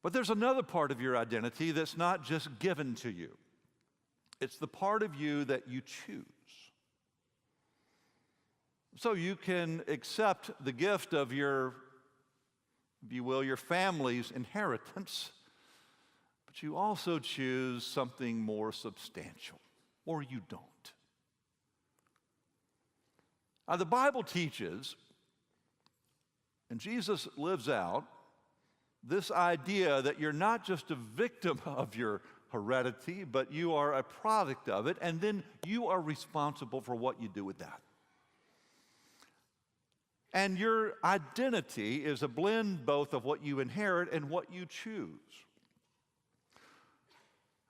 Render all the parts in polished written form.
But there's another part of your identity that's not just given to you. It's the part of you that you choose. So you can accept the gift of your, if you will, your family's inheritance, but you also choose something more substantial, or you don't. Now, the Bible teaches, and Jesus lives out, this idea that you're not just a victim of your heredity, but you are a product of it, and then you are responsible for what you do with that. And your identity is a blend both of what you inherit and what you choose.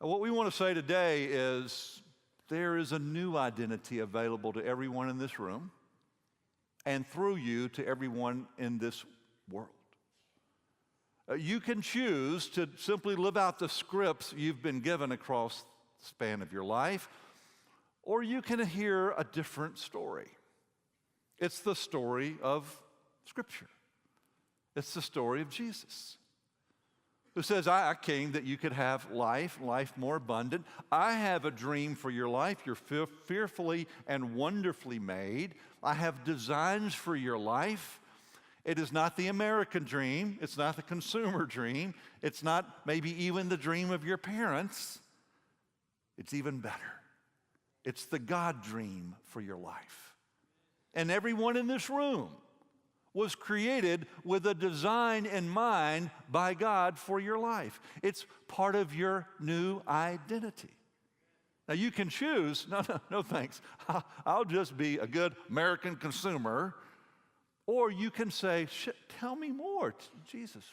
And what we want to say today is there is a new identity available to everyone in this room and through you to everyone in this world. You can choose to simply live out the scripts you've been given across the span of your life, or you can hear a different story. It's the story of Scripture. It's the story of Jesus, who says, I came that you could have life more abundant. I have a dream for your life. You're fearfully and wonderfully made. I have designs for your life. It is not the American dream. It's not the consumer dream. It's not maybe even the dream of your parents. It's even better. It's the God dream for your life. And everyone in this room was created with a design in mind by God for your life. It's part of your new identity. Now you can choose, no thanks. I'll just be a good American consumer. Or you can say, tell me more. Jesus,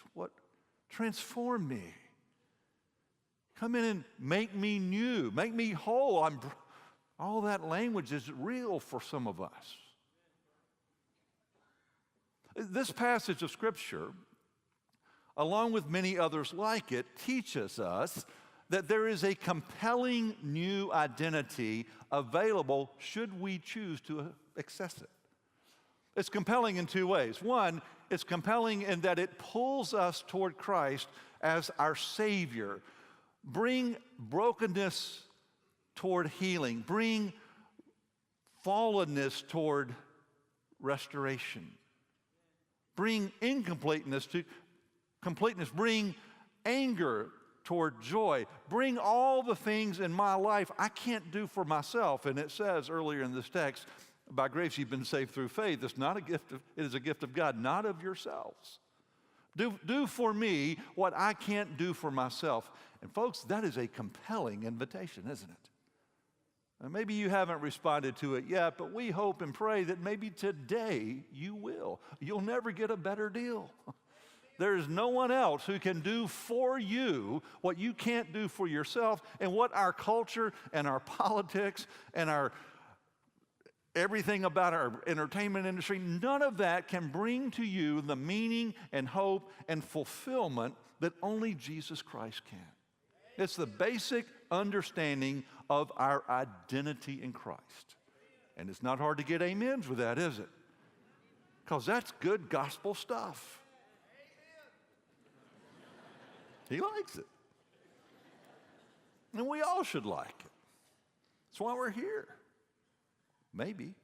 transform me. Come in and make me new, make me whole. All that language is real for some of us. This passage of Scripture, along with many others like it, teaches us that there is a compelling new identity available should we choose to access it. It's compelling in two ways. One, it's compelling in that it pulls us toward Christ as our Savior. Bring brokenness toward healing. Bring fallenness toward restoration. Bring incompleteness to completeness. Bring anger toward joy. Bring all the things in my life I can't do for myself. And it says earlier in this text, by grace you've been saved through faith. It's not a gift it is a gift of God, not of yourselves. Do for me what I can't do for myself. And folks, that is a compelling invitation, isn't it? And maybe you haven't responded to it yet, but we hope and pray that maybe today you will. You'll never get a better deal. There's no one else who can do for you what you can't do for yourself, and what our culture and our politics and our everything about our entertainment industry, none of that can bring to you the meaning and hope and fulfillment that only Jesus Christ can. It's the basic understanding of our identity in Christ. And it's not hard to get amens with that, is it? Because that's good gospel stuff. He likes it. And we all should like it. That's why we're here. Maybe.